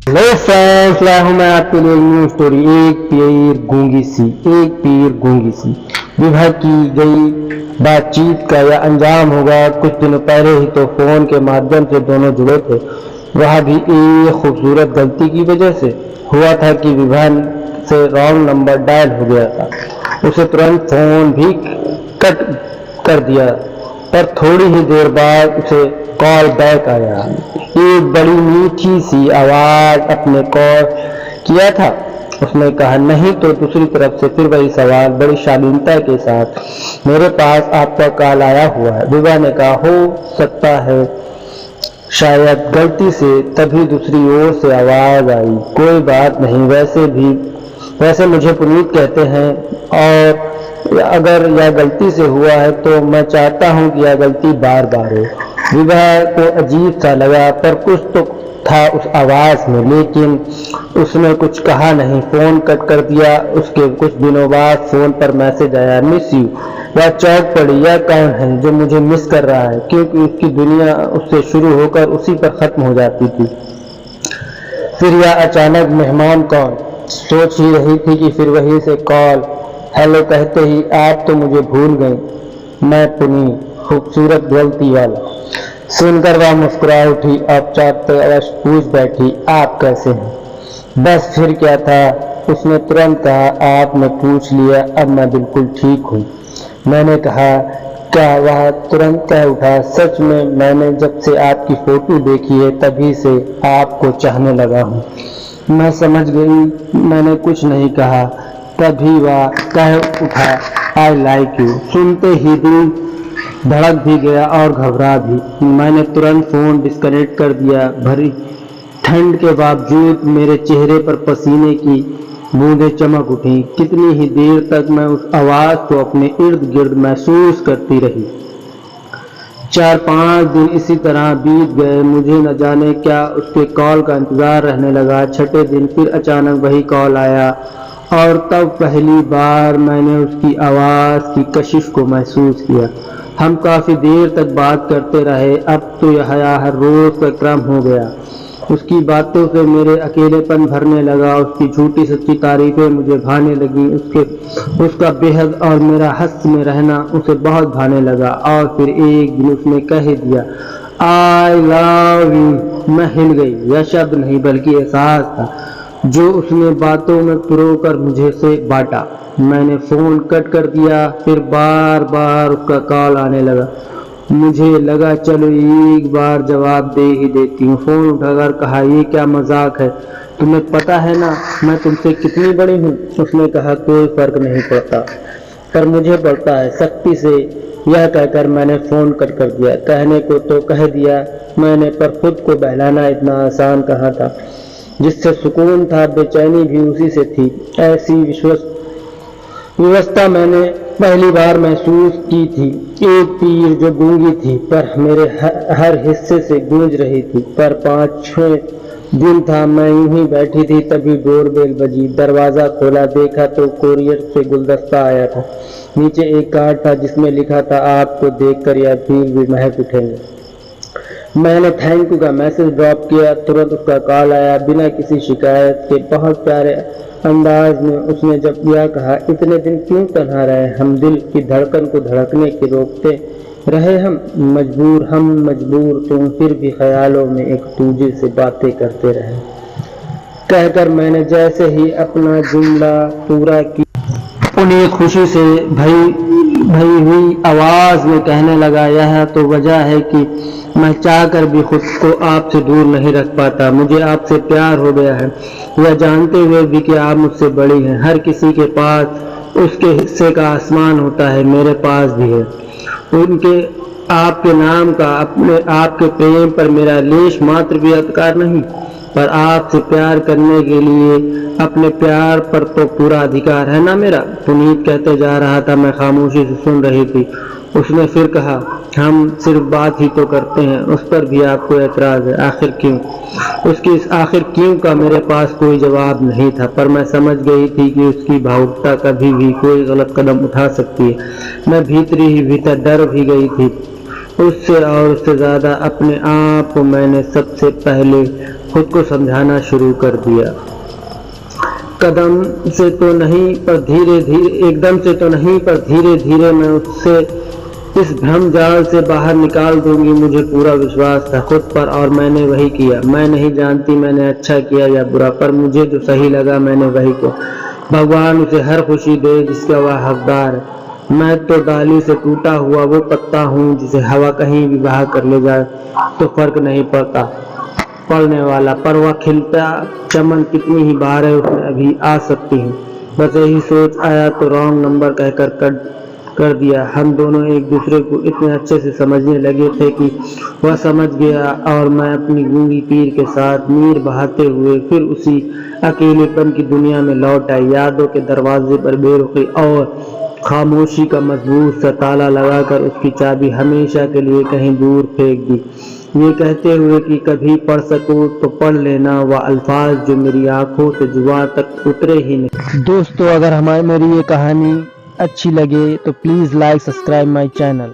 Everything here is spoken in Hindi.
हेलो फ्रेंड्स, लाया हूँ मैं आपके लिए न्यू स्टोरी। एक पीर गूंगी सी विवाह की गई बातचीत का यह अंजाम होगा। कुछ दिनों पहले ही तो फोन के माध्यम से दोनों जुड़े थे, वह भी एक खूबसूरत गलती की वजह से हुआ था कि विवाह से रॉन्ग नंबर डायल हो गया था। उसे तुरंत फोन भी कट कर दिया, पर थोड़ी ही देर बाद उसे कॉल बैक आया। एक बड़ी मीठी सी आवाज अपने कॉल किया था। उसने कहा नहीं, तो दूसरी तरफ से फिर वही सवाल बड़ी शालीनता के साथ, मेरे पास आपका कॉल आया हुआ है। विभा ने कहा हो सकता है शायद गलती से, तभी दूसरी ओर से आवाज आई, कोई बात नहीं, वैसे मुझे पुनीत कहते हैं, और अगर यह गलती से हुआ है तो मैं चाहता हूं कि यह गलती बार बार हो। विवाह को अजीब सा लगा, पर कुछ तो था उस आवाज में, लेकिन उसने कुछ कहा नहीं। फोन कट कर दिया। उसके कुछ दिनों बाद फोन पर मैसेज आया, मिस यू। वह चौंक पड़ी, यह कौन है जो मुझे मिस कर रहा है, क्योंकि उसकी दुनिया उससे शुरू होकर उसी पर खत्म हो जाती थी। फिर यह अचानक मेहमान कौन, सोच ही रही थी कि फिर वहीं से कॉल हेलो कहते ही, आप तो मुझे भूल गई, मैं पुनीत, खूबसूरत गलती वाला। सुनकर वह मुस्कुरा उठी, औपचारिक पूछ बैठी, आप कैसे हैं। बस फिर क्या था, उसने तुरंत कहा, आपने पूछ लिया, अब मैं बिल्कुल ठीक हूँ। मैंने कहा क्या। वह तुरंत कह उठा, सच में मैंने जब से आपकी फोटो देखी है तभी से आपको चाहने लगा हूँ। मैं समझ गई, मैंने कुछ नहीं कहा। तभी वह कह उठा, आई लाइक यू। सुनते ही दिल धड़क भी गया और घबरा भी। मैंने तुरंत फोन डिस्कनेक्ट कर दिया। भरी ठंड के बावजूद मेरे चेहरे पर पसीने की बूंदें चमक उठी। कितनी ही देर तक मैं उस आवाज को अपने इर्द गिर्द महसूस करती रही। 4-5 दिन इसी तरह बीत गए। मुझे न जाने क्या उसके कॉल का इंतजार रहने लगा। छठे दिन फिर अचानक वही कॉल आया, और तब पहली बार मैंने उसकी आवाज की कशिश को महसूस किया। हम काफी देर तक बात करते रहे। अब तो यह हर रोज का क्रम हो गया। उसकी बातों से मेरे अकेलेपन भरने लगा, उसकी झूठी सच्ची तारीफें मुझे भाने लगी, उसका बेहद और मेरा हंस में रहना उसे बहुत भाने लगा। और फिर एक दिन उसने कह दिया, आई लव यू। मैं हिल गई। यह शब्द नहीं बल्कि एहसास था जो उसने बातों में पिरोकर मुझे से बांटा। मैंने फोन कट कर दिया। फिर बार बार उसका कॉल आने लगा। मुझे लगा चलो एक बार जवाब दे ही देती हूँ। फोन उठाकर कहा, ये क्या मजाक है, तुम्हें पता है ना मैं तुमसे कितनी बड़ी हूँ। उसने कहा, कोई फर्क नहीं पड़ता, पर मुझे पड़ता है, सख्ती से। यह कहकर मैंने फोन कट कर दिया। कहने को तो कह दिया मैंने, पर खुद को बहलाना इतना आसान कहाँ था। जिससे सुकून था, बेचैनी भी उसी से थी। ऐसी व्यवस्था मैंने पहली बार महसूस की थी। एक पीर जो गूंगी थी, पर मेरे हर हिस्से से गूंज रही थी। पर 5-6 दिन था मैं यूं ही बैठी थी, तभी डोरबेल बजी। दरवाजा खोला, देखा तो कोरियर से गुलदस्ता आया था। नीचे एक कार्ड था जिसमें लिखा था, आपको देखकर यह फील भी महक उठेंगे। मैंने थैंक यू का मैसेज ड्रॉप किया। तुरंत उसका कॉल आया, बिना किसी शिकायत के, बहुत प्यारे अंदाज में। उसने जब यह कहा, इतने दिन क्यों तन्हा रहे, हम दिल की धड़कन को धड़कने के रोकते रहे, हम मजबूर, तुम फिर भी ख्यालों में एक दूसरे से बातें करते रहे। कहकर मैंने जैसे ही अपना जुमला पूरा किया, उन्हें खुशी से भई हुई आवाज में कहने लगा, यह तो वजह है कि मैं चाहकर भी खुद को आपसे दूर नहीं रख पाता। मुझे आपसे प्यार हो गया है, यह जानते हुए भी कि आप मुझसे बड़ी हैं। हर किसी के पास उसके हिस्से का आसमान होता है, मेरे पास भी है। उनके आपके नाम का, अपने आपके प्रेम पर मेरा लेश मात्र भी अधिकार नहीं, पर आपसे प्यार करने के लिए अपने प्यार पर तो पूरा अधिकार है ना मेरा। पुनीत कहते जा रहा था, मैं खामोशी से सुन रही थी। उसने फिर कहा, हम सिर्फ बात ही तो करते हैं, उस पर भी आपको ऐतराज है, आखिर क्यों। उसकी इस आखिर क्यों का मेरे पास कोई जवाब नहीं था, पर मैं समझ गई थी कि उसकी भावुकता कभी भी कोई गलत कदम उठा सकती है। मैं भीतर ही भीतर डर भी गई थी उससे, और उससे ज्यादा अपने आप को। मैंने सबसे पहले खुद को समझाना शुरू कर दिया। कदम से तो नहीं पर धीरे धीरे एकदम से तो नहीं पर धीरे धीरे मैं उससे इस भ्रम जाल से बाहर निकाल दूंगी, मुझे पूरा विश्वास था खुद पर और मैंने वही किया। मैं नहीं जानती मैंने अच्छा किया या बुरा, पर मुझे जो सही लगा मैंने वही किया। भगवान उसे हर खुशी दे जिसका वह हकदार है। मैं तो डाली से टूटा हुआ वो पत्ता हूँ जिसे हवा कहीं भी बहा कर ले जाए तो फर्क नहीं पड़ता पड़ने वाला, पर वह खिलता चमन कितनी ही बार है उसमें अभी आ सकती हूँ। बस यही सोच आया तो रॉन्ग नंबर कहकर कर दिया। हम दोनों एक दूसरे को इतने अच्छे से समझने लगे थे कि वह समझ गया और मैं अपनी गूंगी पीर के साथ नीर बहाते हुए फिर उसी अकेलेपन की दुनिया में लौट आई। यादों के दरवाजे पर बेरुखी और खामोशी का मजबूत सा ताला लगाकर उसकी चाबी हमेशा के लिए कहीं दूर फेंक दी, ये कहते हुए कि कभी पढ़ सको तो पढ़ लेना वह अल्फाज जो मेरी आंखों से जुबान तक उतरे ही नहीं। दोस्तों, अगर मेरी ये कहानी अच्छी लगे तो please like subscribe my channel.